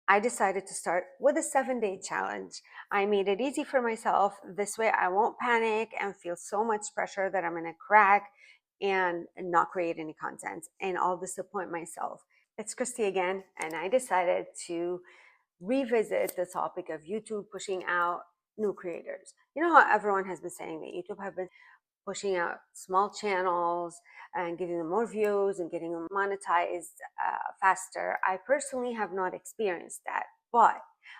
I decided to start with a 7-day challenge. I made it easy for myself. This way I won't panic and feel so much pressure that I'm going to crack and not create any content, and I'll disappoint myself. It's Christy again, and I decided to revisit the topic of YouTube pushing out new creators. You know how everyone has been saying that YouTube have been pushing out small channels and giving them more views and getting them monetized faster. I personally have not experienced that, but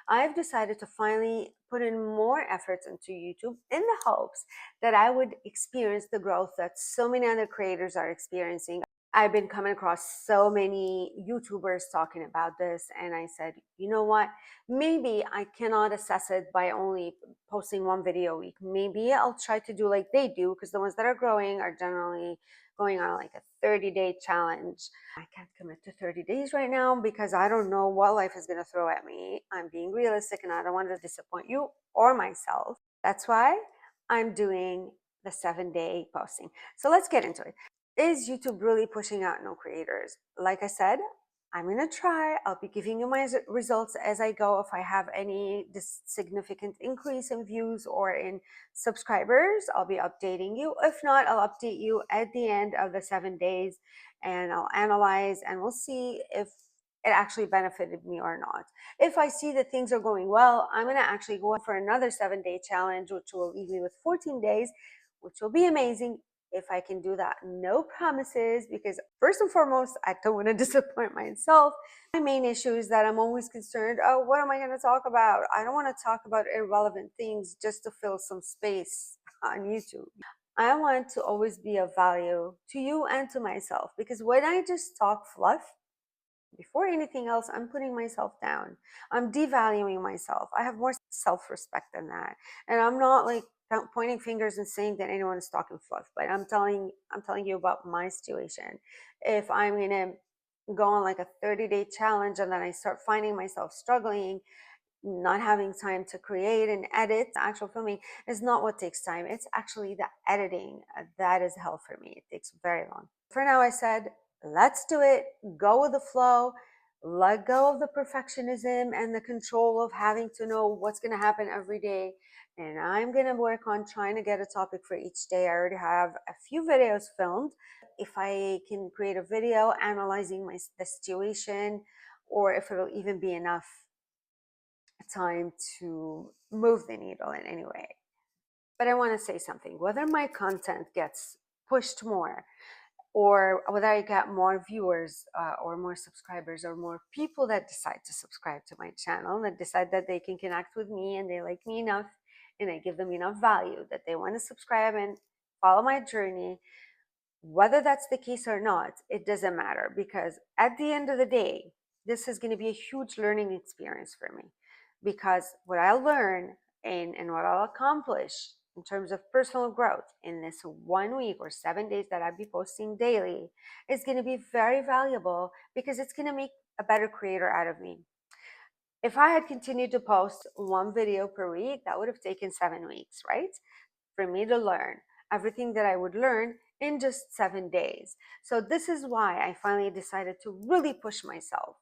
I've decided to finally put in more efforts into YouTube in the hopes that I would experience the growth that so many other creators are experiencing. I've been coming across so many YouTubers talking about this, and I said, you know what? Maybe I cannot assess it by only posting one video a week. Maybe I'll try to do like they do, because the ones that are growing are generally going on like a 30-day challenge. I can't commit to 30 days right now because I don't know what life is going to throw at me. I'm being realistic and I don't want to disappoint you or myself. That's why I'm doing the 7-day posting. So let's get into it. Is YouTube really pushing out new creators? Like I said, I'm going to try. I'll be giving you my results as I go. If I have any significant increase in views or in subscribers, I'll be updating you. If not, I'll update you at the end of the 7 days, and I'll analyze and we'll see if it actually benefited me or not. If I see that things are going well, I'm going to actually go for another 7-day challenge, which will leave me with 14 days, which will be amazing if I can do that. No promises, because first and foremost, I don't want to disappoint myself. My main issue is that I'm always concerned, oh, what am I going to talk about? I don't want to talk about irrelevant things just to fill some space on YouTube. I want to always be of value to you and to myself, because when I just talk fluff, before anything else, I'm putting myself down. I'm devaluing myself. I have more self-respect than that. And I'm not like pointing fingers and saying that anyone is talking fluff, but I'm telling you about my situation. If I'm going to go on like a 30-day challenge and then I start finding myself struggling, not having time to create and edit, actual filming is not what takes time. It's actually the editing that is hell for me. It takes very long. For now, I said, let's do it. Go with the flow. Let go of the perfectionism and the control of having to know what's going to happen every day. And I'm going to work on trying to get a topic for each day. I already have a few videos filmed. If I can create a video analyzing the situation, or if it'll even be enough time to move the needle in any way. But I want to say something. Whether my content gets pushed more, or whether I get more viewers or more subscribers or more people that decide to subscribe to my channel, that decide that they can connect with me and they like me enough and I give them enough value that they want to subscribe and follow my journey, whether that's the case or not, it doesn't matter, because at the end of the day, this is going to be a huge learning experience for me, because what I'll learn and what I'll accomplish in terms of personal growth in this 1 week or 7 days that I'll be posting daily is going to be very valuable, because it's going to make a better creator out of me. If I had continued to post one video per week, that would have taken 7 weeks, right? For me to learn everything that I would learn in just 7 days. So this is why I finally decided to really push myself,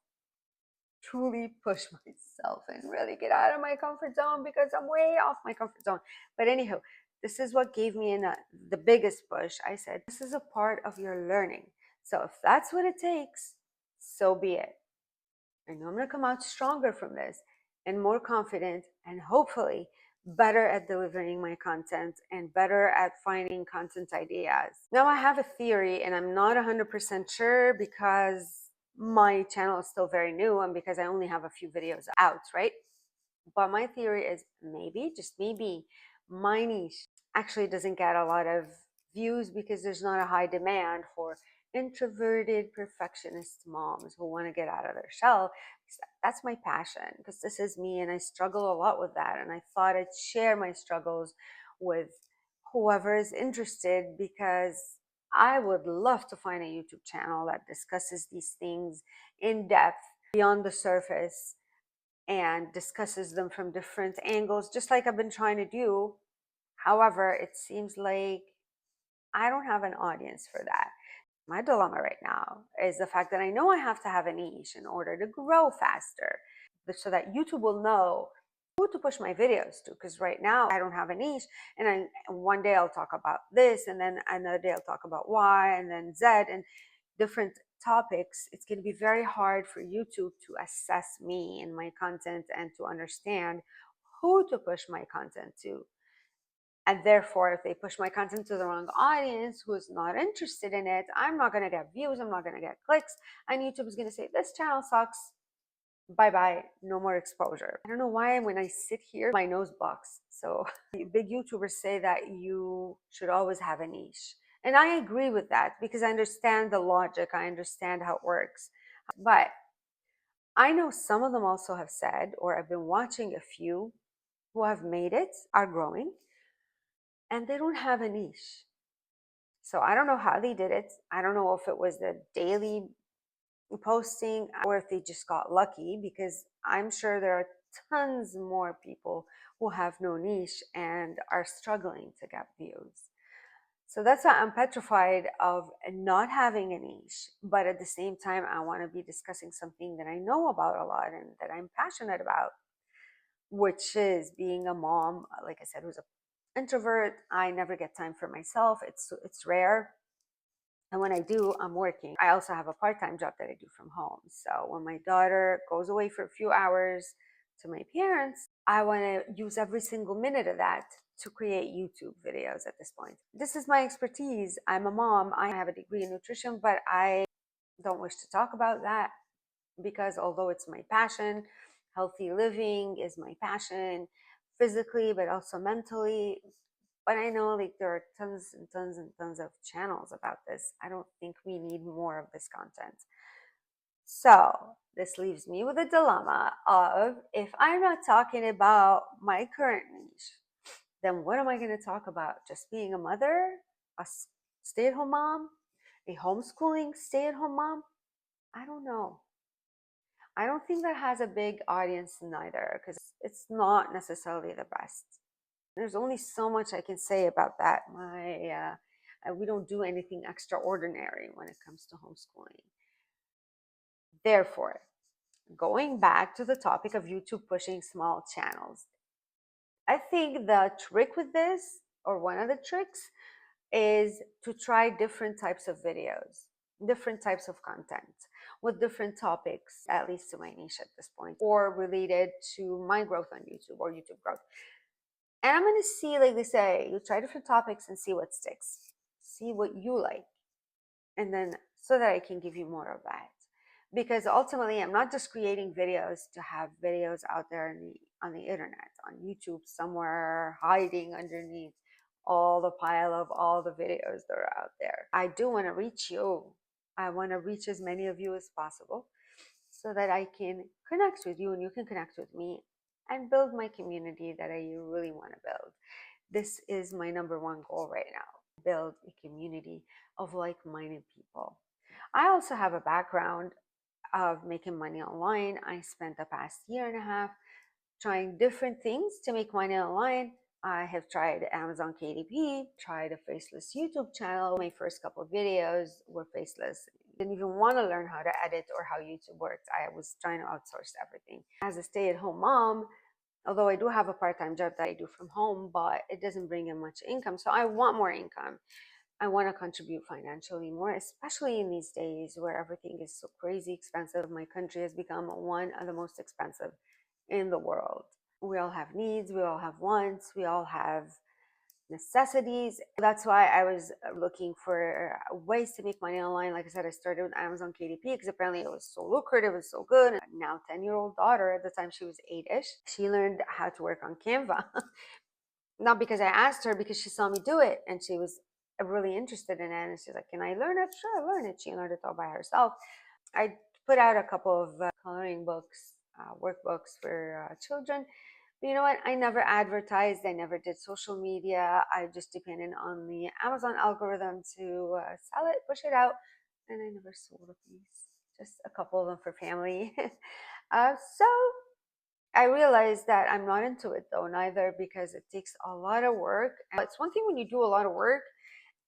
truly push myself and really get out of my comfort zone, because I'm way off my comfort zone. But anyhow, this is what gave me the biggest push. I said, this is a part of your learning. So if that's what it takes, so be it. I know I'm going to come out stronger from this and more confident, and hopefully better at delivering my content and better at finding content ideas. Now I have a theory, and I'm not 100% sure because my channel is still very new and because I only have a few videos out, right? But my theory is maybe, just maybe, my niche actually doesn't get a lot of views because there's not a high demand for introverted perfectionist moms who want to get out of their shell. That's my passion, because this is me and I struggle a lot with that, and I thought I'd share my struggles with whoever is interested, because I would love to find a YouTube channel that discusses these things in depth, beyond the surface, and discusses them from different angles, just like I've been trying to do. However, it seems like I don't have an audience for that. My dilemma right now is the fact that I know I have to have a niche in order to grow faster. so that YouTube will know who to push my videos to. Because right now I don't have a niche, and one day I'll talk about this, and then another day I'll talk about Y, and then Z, and different topics. It's going to be very hard for YouTube to assess me and my content and to understand who to push my content to. And therefore, if they push my content to the wrong audience who is not interested in it, I'm not going to get views, I'm not going to get clicks, and YouTube is going to say, this channel sucks, bye bye, no more exposure. I don't know why when I sit here, my nose blocks. So big YouTubers say that you should always have a niche. And I agree with that because I understand the logic, I understand how it works. But I know some of them also have said, or I've been watching a few who have made it, are growing, and they don't have a niche. So I don't know how they did it. I don't know if it was the daily posting or if they just got lucky, because I'm sure there are tons more people who have no niche and are struggling to get views. So that's why I'm petrified of not having a niche. But at the same time, I want to be discussing something that I know about a lot and that I'm passionate about, which is being a mom, like I said, who's an introvert. I never get time for myself. It's rare. And when I do, I'm working. I also have a part-time job that I do from home. So when my daughter goes away for a few hours to my parents, I want to use every single minute of that to create YouTube videos at this point. This is my expertise. I'm a mom. I have a degree in nutrition, but I don't wish to talk about that because although it's my passion, healthy living is my passion physically, but also mentally. But I know like there are tons and tons and tons of channels about this. I don't think we need more of this content. So this leaves me with a dilemma of, if I'm not talking about my current niche, then what am I going to talk about? Just being a mother, a stay-at-home mom, a homeschooling stay-at-home mom? I don't know. I don't think that has a big audience neither, because it's not necessarily the best. There's only so much I can say about that. We don't do anything extraordinary when it comes to homeschooling. Therefore, going back to the topic of YouTube pushing small channels, I think the trick with this, or one of the tricks, is to try different types of videos, different types of content with different topics, at least to my niche at this point, or related to my growth on YouTube or YouTube growth. And I'm going to see, like they say, you try different topics and see what sticks, see what you like. And then so that I can give you more of that. Because ultimately, I'm not just creating videos to have videos out there on the internet, on YouTube, somewhere hiding underneath all the pile of all the videos that are out there. I do want to reach you. I want to reach as many of you as possible so that I can connect with you and you can connect with me and build my community that I really want to build. This is my number one goal right now, build a community of like-minded people. I also have a background of making money online. I spent the past year and a half trying different things to make money online. I have tried Amazon KDP, tried a faceless YouTube channel. My first couple of videos were faceless. Didn't even want to learn how to edit or how YouTube works. I was trying to outsource everything. As a stay-at-home mom, although I do have a part-time job that I do from home, but it doesn't bring in much income. So I want more income. I want to contribute financially more, especially in these days where everything is so crazy expensive. My country has become one of the most expensive in the world. We all have needs, we all have wants, we all have necessities. That's why I was looking for ways to make money online. Like I said, I started with Amazon KDP because apparently it was so lucrative, it was so good. And now 10-year-old daughter, at the time she was 8-ish, she learned how to work on Canva. Not because I asked her, because she saw me do it and she was really interested in it. And she's like, can I learn it? Sure, learn it. She learned it all by herself. I put out a couple of coloring books, workbooks for children. But you know what? I never advertised. I never did social media. I just depended on the Amazon algorithm to sell it, push it out. And I never sold a piece, just a couple of them for family. So I realized that I'm not into it though, neither, because it takes a lot of work. And it's one thing when you do a lot of work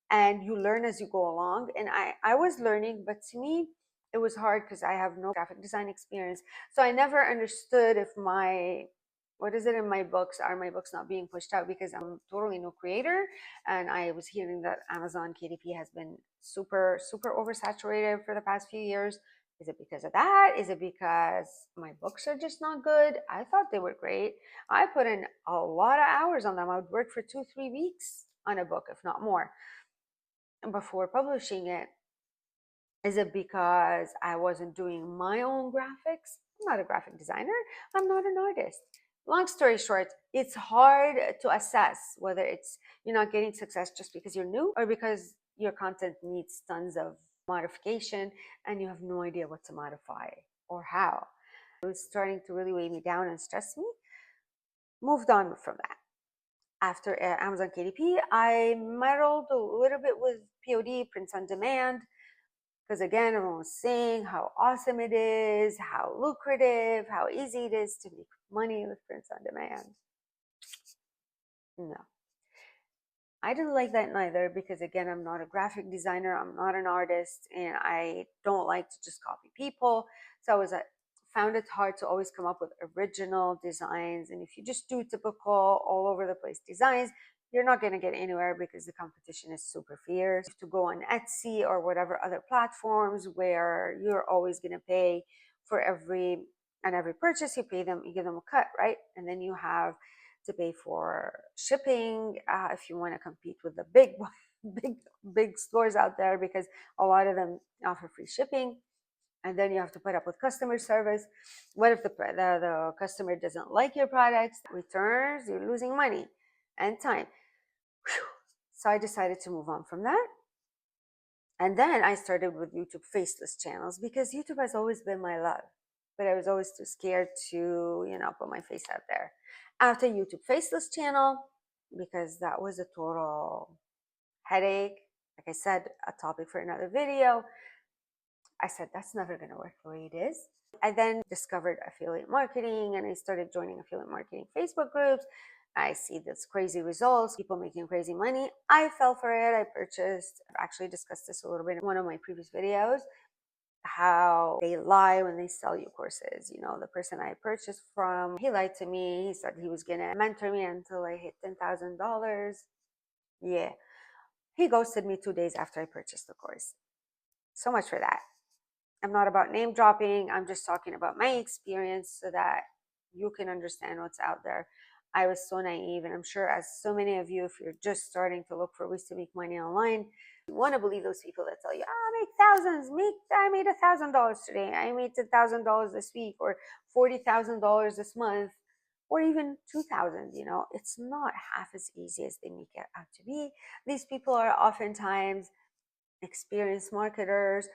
and you learn as you go along. And I was learning, but to me, It was hard because I have no graphic design experience. So I never understood if what is it in my books? Are my books not being pushed out because I'm totally no creator? And I was hearing that Amazon KDP has been super, super oversaturated for the past few years. Is it because of that? Is it because my books are just not good? I thought they were great. I put in a lot of hours on them. I would work for 2, 3 weeks on a book, if not more, before publishing it. Is it because I wasn't doing my own graphics? I'm not a graphic designer. I'm not an artist. Long story short, it's hard to assess whether it's you're not getting success just because you're new or because your content needs tons of modification and you have no idea what to modify or how. It was starting to really weigh me down and stress me. Moved on from that. After Amazon KDP, I meddled a little bit with POD, prints on demand, because again, everyone was saying how awesome it is, how lucrative, how easy it is to make money with prints on demand. No, I didn't like that neither because again, I'm not a graphic designer, I'm not an artist, and I don't like to just copy people. So found it hard to always come up with original designs. And if you just do typical all over the place designs, you're not going to get anywhere because the competition is super fierce. You have to go on Etsy or whatever other platforms where you're always going to pay for every purchase you pay them, you give them a cut, right? And then you have to pay for shipping if you want to compete with the big stores out there, because a lot of them offer free shipping. And then you have to put up with customer service. What if the customer doesn't like your products, returns? You're losing money and time. Whew. So I decided to move on from that. And then I started with YouTube faceless channels because YouTube has always been my love, but I was always too scared to, put my face out there. After YouTube faceless channel, because that was a total headache, like I said, a topic for another video, I said, that's never going to work the way it is. I then discovered affiliate marketing and I started joining affiliate marketing Facebook groups. I see this crazy results, people making crazy money. I fell for it. I purchased, I've actually discussed this a little bit in one of my previous videos, how they lie when they sell you courses. The person I purchased from, he lied to me. He said he was going to mentor me until I hit $10,000. Yeah. He ghosted me 2 days after I purchased the course. So much for that. I'm not about name dropping. I'm just talking about my experience so that you can understand what's out there. I was so naive, and I'm sure as so many of you, if you're just starting to look for ways to make money online, you want to believe those people that tell you, I make thousands, I made $1,000 today, I made $10,000 this week, or $40,000 this month, or even 2,000. It's not half as easy as they make it out to be. These people are oftentimes experienced marketers,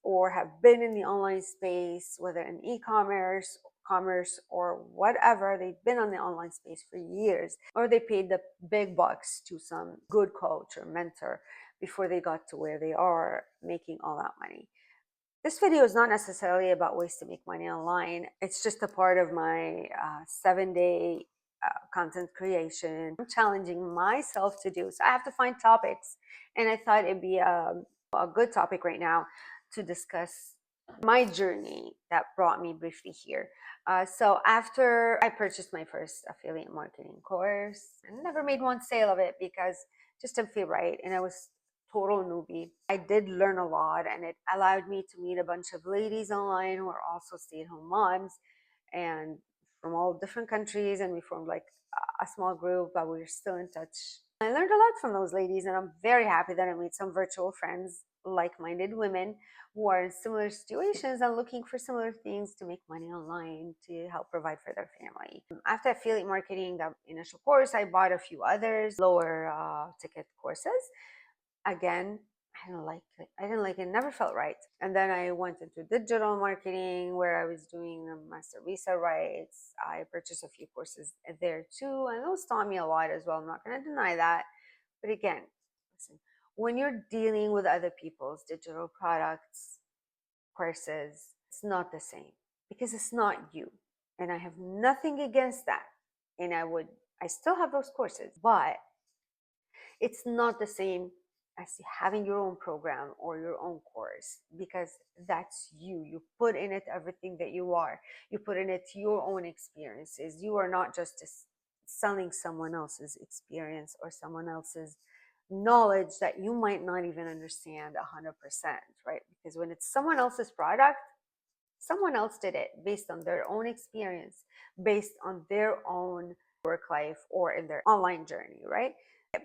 or have been in the online space, whether in e-commerce, commerce, or whatever. They've been on the online space for years, or they paid the big bucks to some good coach or mentor before they got to where they are making all that money. This video is not necessarily about ways to make money online. It's just a part of my 7-day content creation. I'm challenging myself to do. So I have to find topics. And I thought it'd be a good topic right now to discuss my journey that brought me briefly here. So after I purchased my first affiliate marketing course, I never made one sale of it because it just didn't feel right. And I was total newbie. I did learn a lot, and it allowed me to meet a bunch of ladies online who are also stay-at-home moms and from all different countries, and we formed like a small group, but we're still in touch. I learned a lot from those ladies, and I'm very happy that I made some virtual friends, like-minded women who are in similar situations and looking for similar things to make money online to help provide for their family. After affiliate marketing, the initial course, I bought a few others, lower ticket courses. Again, I didn't like it, never felt right. And then I went into digital marketing where I was doing the master visa rights. I purchased a few courses there too, and those taught me a lot as well. I'm not going to deny that. But again, listen, when you're dealing with other people's digital products, courses, it's not the same because it's not you. And I have nothing against that. And I still have those courses, but it's not the same as having your own program or your own course, because that's you. You put in it everything that you are. You put in it your own experiences. You are not just selling someone else's experience or someone else's knowledge that you might not even understand 100%, right? Because when it's someone else's product, someone else did it based on their own experience, based on their own work life or in their online journey, right?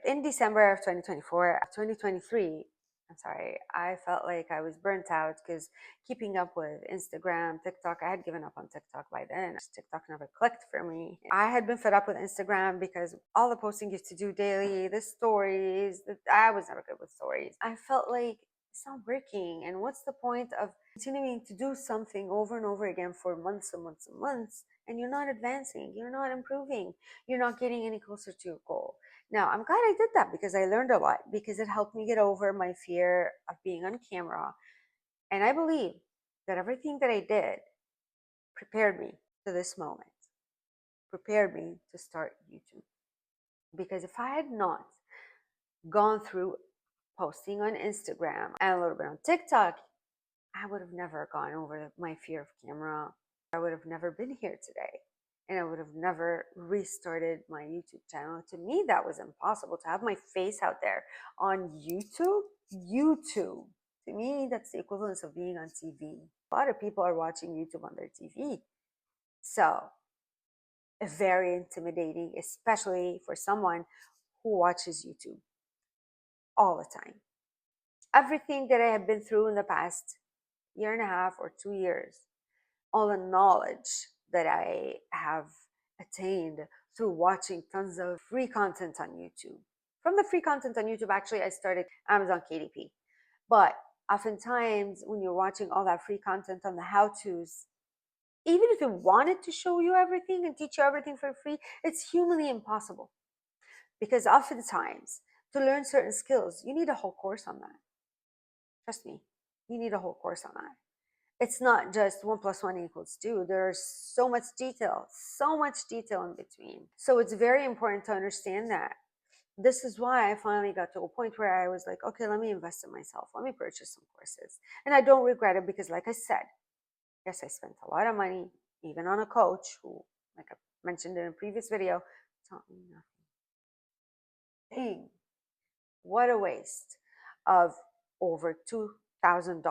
In December of 2024, 2023, I'm sorry, I felt like I was burnt out because keeping up with Instagram, TikTok, I had given up on TikTok by then. TikTok never clicked for me. I had been fed up with Instagram because all the posting used to do daily, the stories, I was never good with stories. I felt like it's not working. And what's the point of continuing to do something over and over again for months and months and months, and you're not advancing, you're not improving, you're not getting any closer to your goal? Now, I'm glad I did that because I learned a lot, because it helped me get over my fear of being on camera. And I believe that everything that I did prepared me to this moment, prepared me to start YouTube. Because if I had not gone through posting on Instagram and a little bit on TikTok, I would have never gone over my fear of camera. I would have never been here today. And I would have never restarted my YouTube channel. To me, that was impossible to have my face out there on YouTube. YouTube. To me, that's the equivalence of being on TV. A lot of people are watching YouTube on their TV. So, very intimidating, especially for someone who watches YouTube all the time. Everything that I have been through in the past year and a half or 2 years, all the knowledge that I have attained through watching tons of free content on YouTube. From the free content on YouTube, actually, I started Amazon KDP. But oftentimes, when you're watching all that free content on the how-tos, even if it wanted to show you everything and teach you everything for free, it's humanly impossible. Because oftentimes, to learn certain skills, you need a whole course on that. Trust me, you need a whole course on that. It's not just 1+1=2. There's so much detail in between. So it's very important to understand that. This is why I finally got to a point where I was like, okay, let me invest in myself. Let me purchase some courses. And I don't regret it because, like I said, yes, I spent a lot of money, even on a coach who, like I mentioned in a previous video, taught me nothing. Dang, what a waste of over $2,000.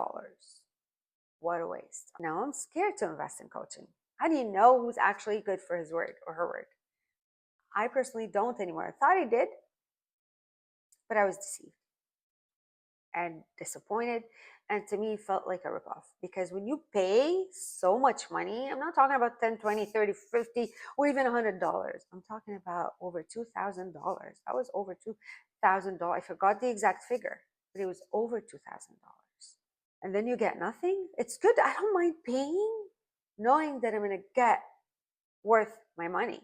What a waste. Now I'm scared to invest in coaching. How do you know who's actually good for his word or her word? I personally don't anymore. I thought I did, but I was deceived and disappointed. And to me, it felt like a ripoff, because when you pay so much money, I'm not talking about 10, 20, 30, 50, or even $100. I'm talking about over $2,000. That was over $2,000. I forgot the exact figure, but it was over $2,000. And then you get nothing. It's good. I don't mind paying, knowing that I'm going to get worth my money,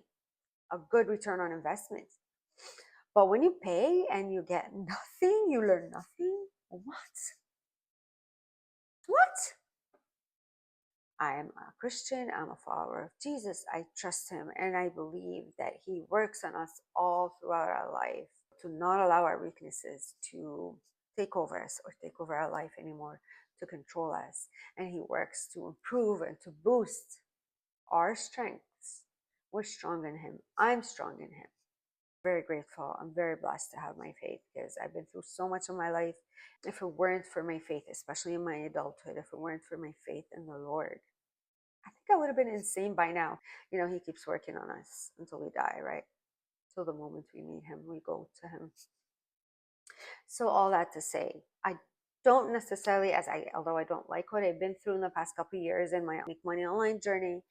a good return on investment. But when you pay and you get nothing, you learn nothing. What? I am a Christian. I'm a follower of Jesus. I trust him, and I believe that he works on us all throughout our life to not allow our weaknesses to take over us or take over our life anymore, to control us. And he works to improve and to boost our strengths. We're strong in him. I'm strong in him. Very grateful. I'm very blessed to have my faith, because I've been through so much in my life. If it weren't for my faith, especially in my adulthood, if it weren't for my faith in the Lord, I think I would have been insane by now. You know, he keeps working on us until we die, right? Till the moment we meet him, we go to him. So all that to say, I don't necessarily, although I don't like what I've been through in the past couple of years in my Make Money Online journey,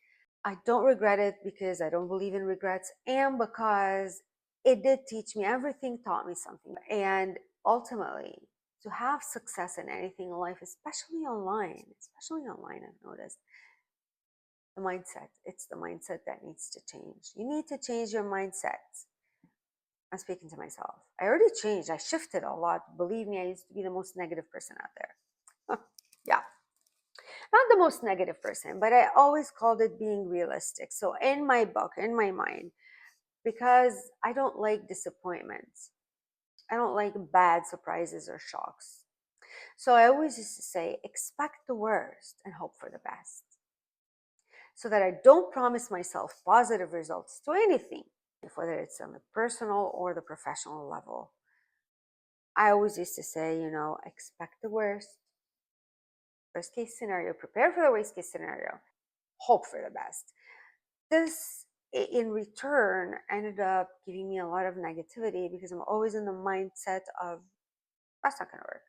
I don't regret it, because I don't believe in regrets, and because it did teach me, everything taught me something. And ultimately, to have success in anything in life, especially online, I've noticed, the mindset. It's the mindset that needs to change. You need to change your mindset. I'm speaking to myself. I already changed. I shifted a lot. Believe me, I used to be the most negative person out there. Yeah. Not the most negative person, but I always called it being realistic. So in my book, in my mind, because I don't like disappointments, I don't like bad surprises or shocks. So I always used to say, expect the worst and hope for the best, so that I don't promise myself positive results to anything, whether it's on the personal or the professional level. I always used to say, expect the worst case scenario, prepare for the worst case scenario, hope for the best. This, in return, ended up giving me a lot of negativity because I'm always in the mindset of, that's not going to work.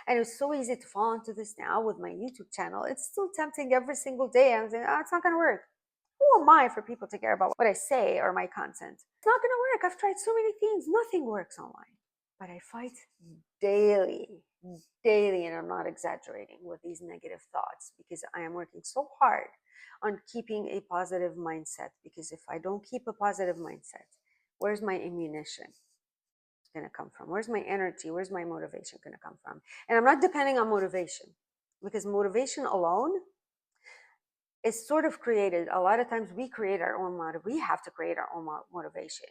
And it's so easy to fall into this now with my YouTube channel. It's still tempting every single day. I'm saying, oh, it's not going to work. Who am I for people to care about what I say or my content? It's not going to work. I've tried so many things. Nothing works online. But I fight daily, daily, and I'm not exaggerating, with these negative thoughts, because I am working so hard on keeping a positive mindset. Because if I don't keep a positive mindset, where's my ammunition going to come from? Where's my energy? Where's my motivation going to come from? And I'm not depending on motivation, because motivation alone is sort of created. A lot of times we create our own we have to create our own motivation.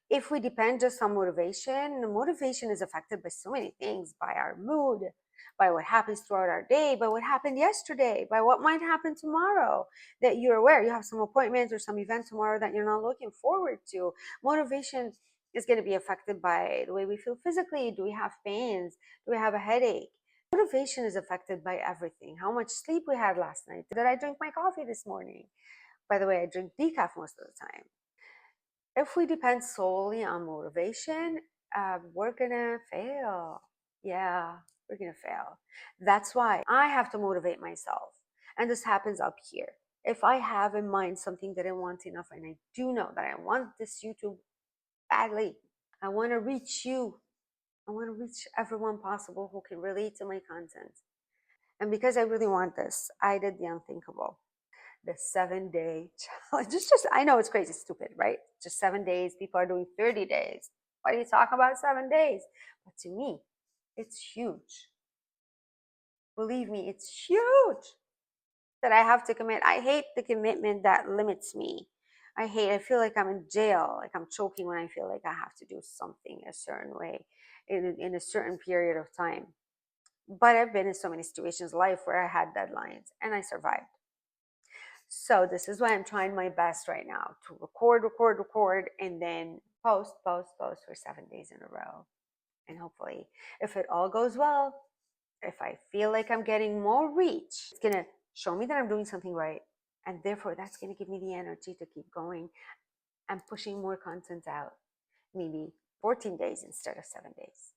If we depend just on motivation, motivation is affected by so many things, by our mood, by what happens throughout our day, by what happened yesterday, by what might happen tomorrow that you're aware. You have some appointment or some event tomorrow that you're not looking forward to. Motivation is going to be affected by the way we feel physically. Do we have pains? Do we have a headache? Motivation is affected by everything. How much sleep we had last night. Did I drink my coffee this morning? By the way, I drink decaf most of the time. If we depend solely on motivation, we're gonna fail. Yeah, we're gonna fail. That's why I have to motivate myself. And this happens up here. If I have in mind something that I want enough, and I do know that I want this YouTube badly, I want to reach you. I want to reach everyone possible who can relate to my content. And because I really want this, I did the unthinkable. The 7-day challenge. It's just, I know it's crazy, stupid, right? Just 7 days. People are doing 30 days. Why do you talk about 7 days? But to me, it's huge. Believe me, it's huge that I have to commit. I hate the commitment that limits me. I feel like I'm in jail, like I'm choking when I feel like I have to do something a certain way in a certain period of time. But I've been in so many situations in life where I had deadlines and I survived. So this is why I'm trying my best right now to record, and then post for 7 days in a row. And hopefully, if it all goes well, if I feel like I'm getting more reach, it's going to show me that I'm doing something right. And therefore, that's going to give me the energy to keep going and pushing more content out. Maybe 14 days instead of 7 days.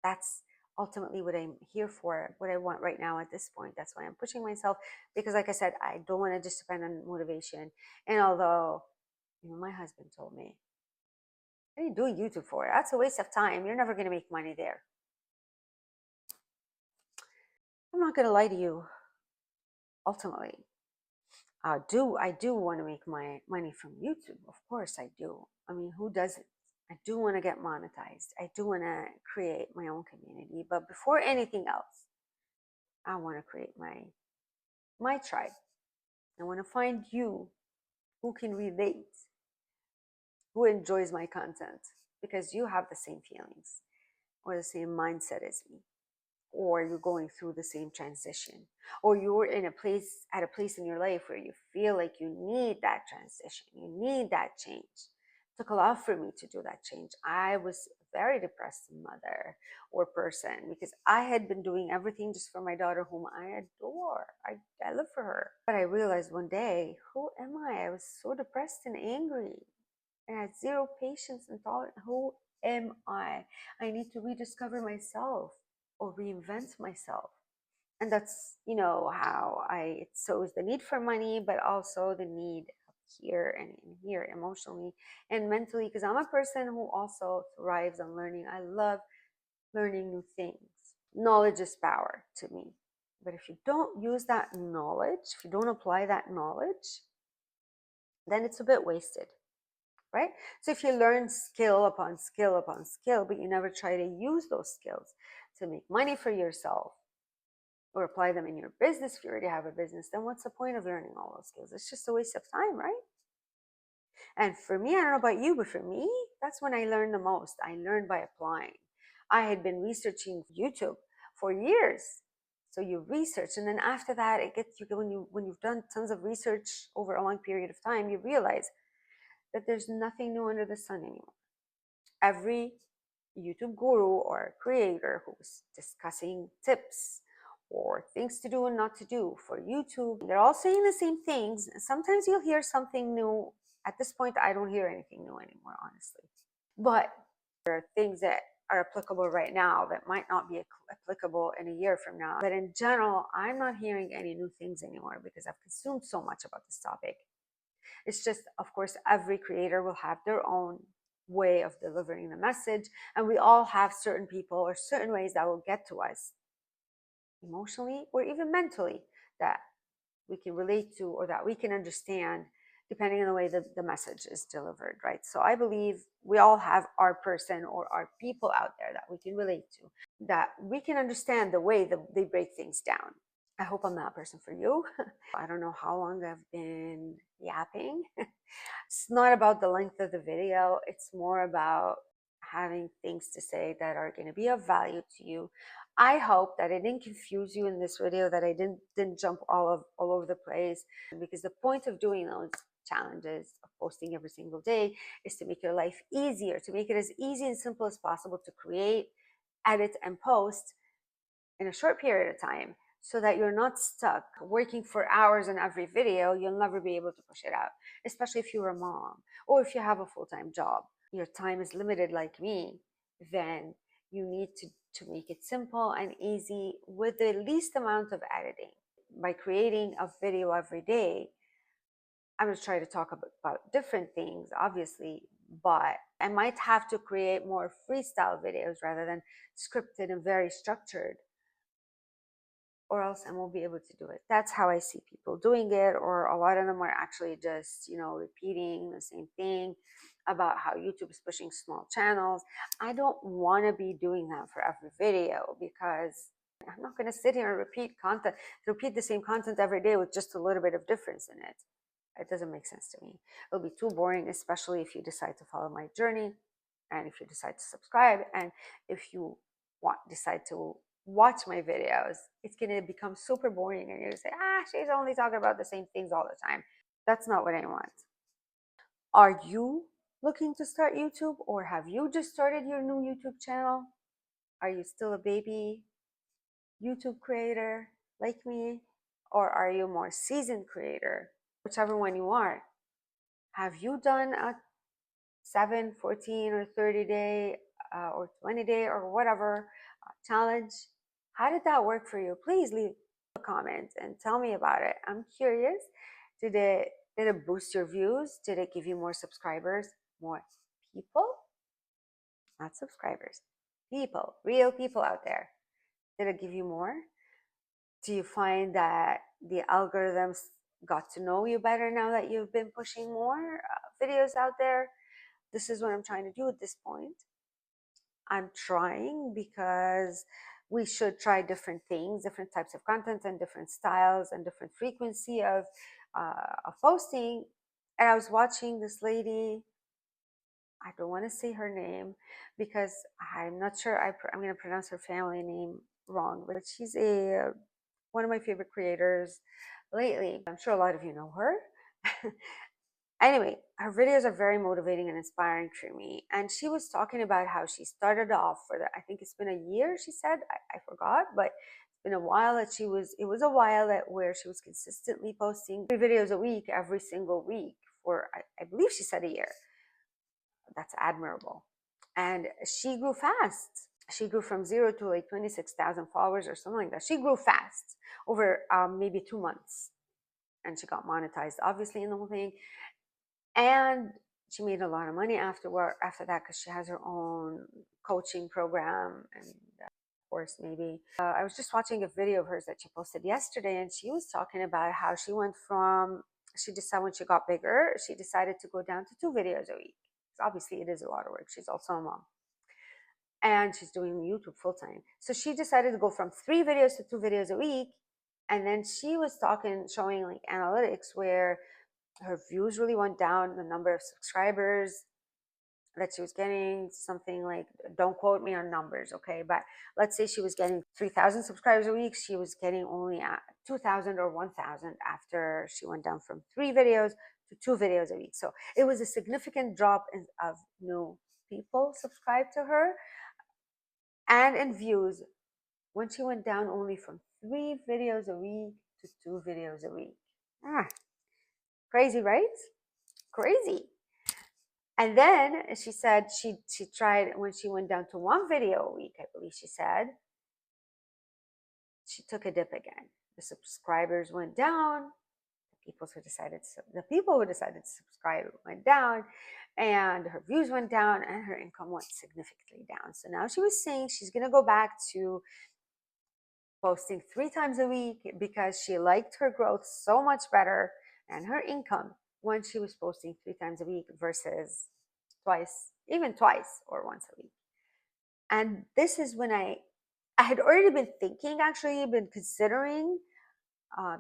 That's ultimately what I'm here for, what I want right now at this point. That's why I'm pushing myself, because like I said, I don't want to just depend on motivation. And although, my husband told me, what are you doing YouTube for? That's a waste of time. You're never going to make money there. I'm not going to lie to you. Ultimately, I do want to make my money from YouTube. Of course I do. I mean, who doesn't? I do want to get monetized. I do want to create my own community. But before anything else, I want to create my tribe. I want to find you who can relate, who enjoys my content, because you have the same feelings or the same mindset as me, or you're going through the same transition, or you're at a place in your life where you feel like you need that transition, you need that change. It took a lot for me to do that change. I was a very depressed mother or person because I had been doing everything just for my daughter, whom I adore. I live for her. But I realized one day, who am I? I was so depressed and angry, and I had zero patience and tolerance. Who am I? I need to rediscover myself or reinvent myself. And that's, how so is the need for money, but also the need here and in here emotionally and mentally, because I'm a person who also thrives on learning. I love learning new things. Knowledge is power to me. But if you don't use that knowledge, if you don't apply that knowledge, then it's a bit wasted, right? So if you learn skill upon skill upon skill, but you never try to use those skills to make money for yourself or apply them in your business, if you already have a business, then what's the point of learning all those skills? It's just a waste of time, right? And for me, I don't know about you, but for me, That's when I learned the most. I learned by applying. I had been researching YouTube for years. So you research, and then after that, it gets you when you've done tons of research over a long period of time, you realize that there's nothing new under the sun anymore. Every YouTube guru or creator who's discussing tips or things to do and not to do for YouTube, they're all saying the same things. Sometimes you'll hear something new. At this point, I don't hear anything new anymore, honestly. But there are things that are applicable right now that might not be applicable in a year from now. But in general, I'm not hearing any new things anymore because I've consumed so much about this topic. It's just, of course, every creator will have their own way of delivering the message, and we all have certain people or certain ways that will get to us emotionally or even mentally that we can relate to or that we can understand depending on the way the message is delivered, right? So I believe we all have our person or our people out there that we can relate to, that we can understand the way that they break things down. I hope I'm that person for you. I don't know how long I've been yapping. It's not about the length of the video. It's more about having things to say that are going to be of value to you. I hope that I didn't confuse you in this video, that I didn't jump all over the place, because the point of doing those challenges of posting every single day is to make your life easier, to make it as easy and simple as possible to create, edit, and post in a short period of time, so that you're not stuck working for hours on every video. You'll never be able to push it out, especially if you're a mom or if you have a full-time job. Your time is limited like me, then you need to make it simple and easy with the least amount of editing. By creating a video every day, I'm going to try to talk about different things, obviously, but I might have to create more freestyle videos rather than scripted and very structured, or else I won't be able to do it. That's how I see people doing it, or a lot of them are actually just, repeating the same thing about how YouTube is pushing small channels. I don't want to be doing that for every video, because I'm not going to sit here and repeat the same content every day with just a little bit of difference in it. It doesn't make sense to me. It'll be too boring, especially if you decide to follow my journey, and if you decide to subscribe, and if you decide to watch my videos. It's going to become super boring, and you're say, she's only talking about the same things all the time. That's not what I want. Are you looking to start YouTube, or have you just started your new YouTube channel? Are you still a baby YouTube creator like me, or are you a more seasoned creator? Whichever one you are. Have you done a 7, 14, or 30-day or 20-day or whatever challenge? How did that work for you? Please leave a comment and tell me about it. I'm curious. Did it boost your views? Did it give you more subscribers? More people? Not subscribers. People. Real people out there. Did it give you more? Do you find that the algorithms got to know you better now that you've been pushing more videos out there? This is what I'm trying to do at this point. I'm trying because we should try different things, different types of content, and different styles and different frequency of posting. And I was watching this lady. I don't want to say her name because I'm not sure I'm going to pronounce her family name wrong, but she's one of my favorite creators lately. I'm sure a lot of you know her. Anyway, her videos are very motivating and inspiring for me. And she was talking about how she started off I think it's been a year, she said, I forgot, but it's been a while that it was a while where she was consistently posting 3 videos a week, every single week for, I believe she said a year. That's admirable. And she grew fast. She grew from 0 to like 26,000 followers or something like that. She grew fast over maybe 2 months. And she got monetized, obviously, in the whole thing. And she made a lot of money after that, because she has her own coaching program. And of course, maybe I was just watching a video of hers that she posted yesterday, and she was talking about how she went from, she decided when she got bigger, she decided to go down to 2 videos a week. Obviously, it is a lot of work. She's also a mom, and she's doing YouTube full time. So she decided to go from 3 videos to 2 videos a week. And then she was showing like analytics where her views really went down, the number of subscribers that she was getting something like, don't quote me on numbers, okay, but let's say she was getting 3,000 subscribers a week, she was getting only 2,000 or 1,000 after she went down from 3 videos to 2 videos a week. So it was a significant drop of new people subscribed to her and in views when she went down only from 3 videos a week to 2 videos a week. Ah, crazy, right? Crazy. And then she said she tried when she went down to 1 video a week, I believe she said, she took a dip again. The subscribers went down. The people who decided to subscribe went down, and her views went down, and her income went significantly down. So now she was saying she's gonna go back to posting 3 times a week because she liked her growth so much better and her income when she was posting 3 times a week versus twice, even twice or once a week. And this is when I had already been thinking, actually, been considering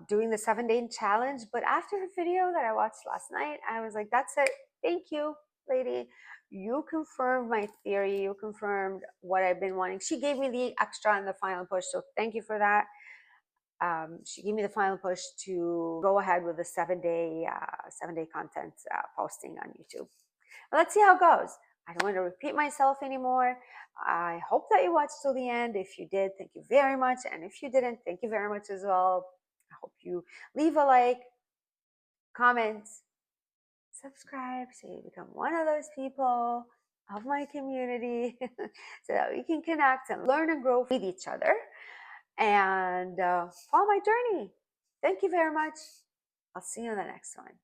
doing the 7-day challenge. But after her video that I watched last night, I was like, that's it. Thank you, lady. You confirmed my theory. You confirmed what I've been wanting. She gave me the extra and the final push. So thank you for that. She gave me the final push to go ahead with the 7-day content posting on YouTube. Let's see how it goes. I don't want to repeat myself anymore. I hope that you watched till the end. If you did, thank you very much. And if you didn't, thank you very much as well. I hope you leave a like, comment, subscribe so you become one of those people of my community so that we can connect and learn and grow with each other and follow my journey. Thank you very much. I'll see you in the next one.